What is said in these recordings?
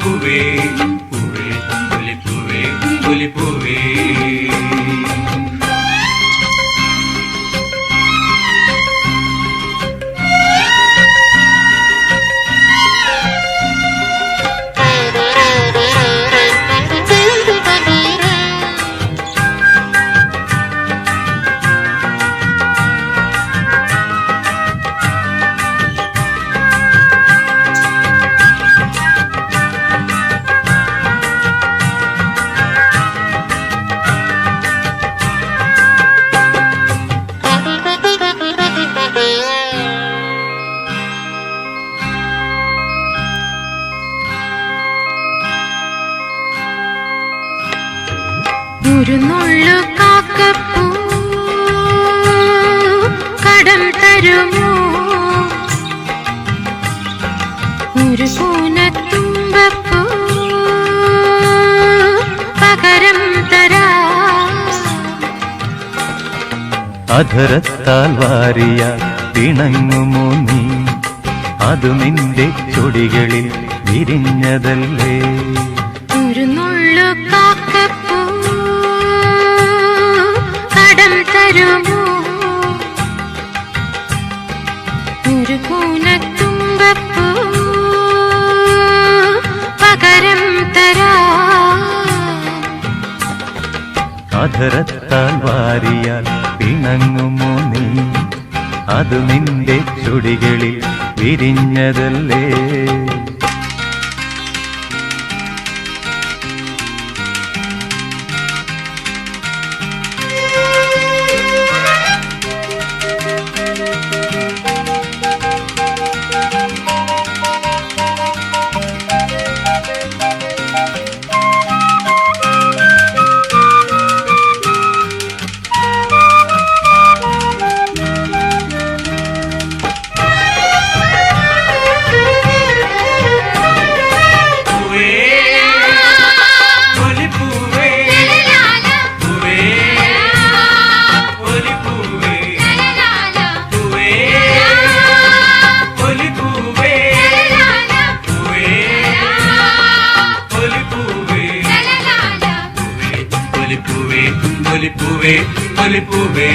ഒലിപ്പൂവേ പൂവേ ഒലിപ്പൂവേ ഒലിപ്പൂവേ ഒരു നുള്ളു കാക്കപ്പൂ കടം തരുമോ ഒരു പൂനത്തുമ്പപ്പൂ പകരം തരാം അധരത്താൽ വാരിയ പിണങ്ങുമോ നീ അതു നിന്റെ ചൊടികളിൽ വിരിഞ്ഞതല്ലേ ഒരു നുള്ളു കാക്കപ്പൂ കടം തരുമോ ഒരു പൂനത്തുമ്പപ്പൂ പകരം തരാം അധരത്താൽ വാരിയാൽ പിണങ്ങുമോ നീ അതു നിന്റെ ചുടികളിൽ വിരിഞ്ഞതല്ലേ ഒലിപ്പൂവേ ഒലിപ്പൂവേ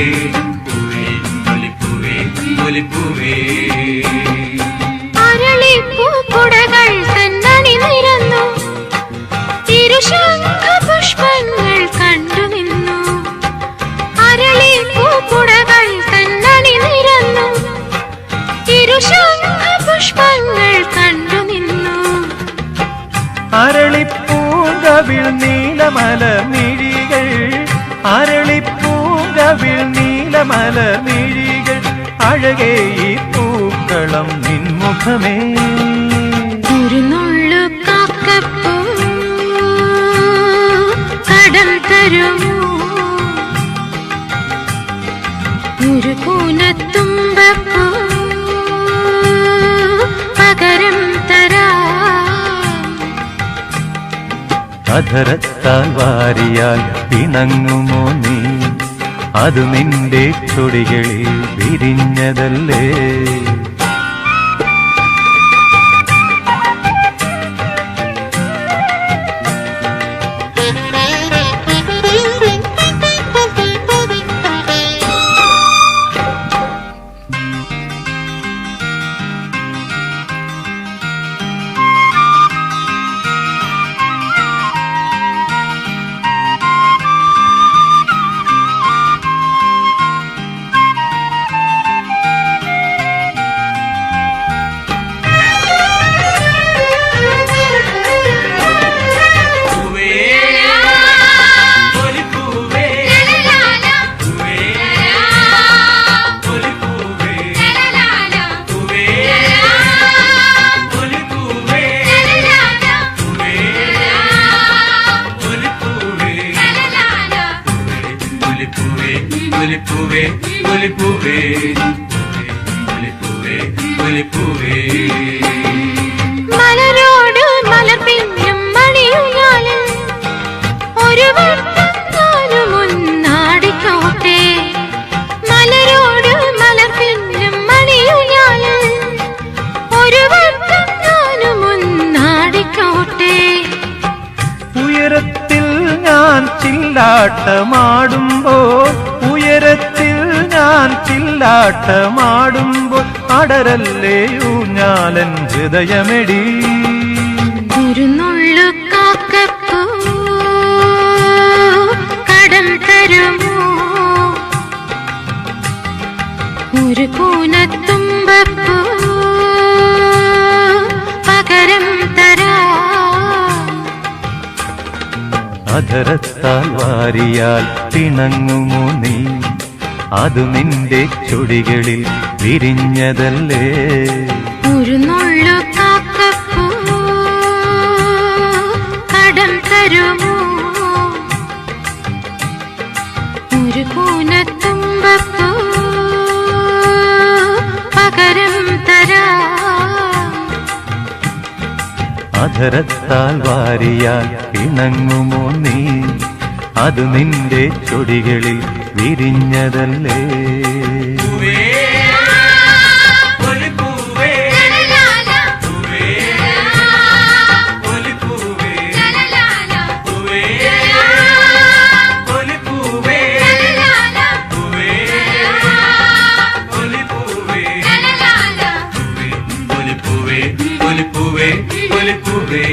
പൂവേ ഒലിപ്പൂവേ ഒലിപ്പൂവേ അരളിപ്പൂക്കുടകൾ തന്നണി നിരന്നു തിരുശംഖപുഷ്പങ്ങൾ കണ്ടുനിന്നു അരളിപ്പൂക്കുടകൾ തന്നണി നിരന്നു തിരുശംഖപുഷ്പങ്ങൾ കണ്ടുനിന്നു അരളിപ്പൂങ്കവിൾ നീലമല മിഴികൾ അരളിപ്പൂങ്കവിൾ നീലമല മിഴികൾ അഴകേ ഈ പൂക്കളം നിൻമുഖമേ ഒരു നുള്ളു കാക്കപ്പൂ കടം തരുമോ ഒരു പൂനത്തുമ്പപ്പൂ പകരം തരാം അധരത്താൽ വാരിയാൽ പിണങ്ങുമോ നീ അതു നിന്റെ ചൊടികളിൽ വിരിഞ്ഞതല്ലേ ഒലിപ്പൂവേ ഒലിപ്പൂവേ ഒലിപ്പൂവേ ഒലിപ്പൂവേ മലരോട് മലർപിന്നും മണിയുഞ്ഞാലിൽ ഒരു വട്ടം മുന്നാടിക്കോട്ടെ മലരോട് മലർപിന്നും മണിയുഞ്ഞാലിൽ ഒരു വട്ടം മുന്നാടിക്കോട്ടെ ചില്ലാട്ടമാടുമ്പോൾ ഉയരത്തിൽ ഞാൻ ചില്ലാട്ടമാടുമ്പോൾ അടരല്ലേ ഊഞ്ഞാലൻ ഹൃദയമെടി. ഒരു നുള്ളു കാക്കപ്പൂ കടം തരുമോ, ഒരു കൂനത്തുമ്പപ്പൂ പകരം തരാം. അധരത്താൽ വാരിയാൽ പിണങ്ങുമോ നീ, അതു നിന്റെ ചുടികളിൽ വിരിഞ്ഞതല്ലേ. ഒരു നുള്ളു കാക്കപ്പൂ കടം തരുമോ, ഒരു കൂനത്തുമ്പപ്പൂ പകരം തരാം. അധരത്താൽ വാരിയാൽ പിണങ്ങുമോ നീ, അതു നിന്റെ ചുടികളിൽ വിരിഞ്ഞതല്ലേ. പൂവേ ഒരു പൂവേ പൂവേ ഒരു പൂവേ പൂവേ ഒരു പൂവേ പൂവേ ഒരു പൂവേ ഒരു പൂവേ ഒരു പൂവേ ഒരു പൂവേ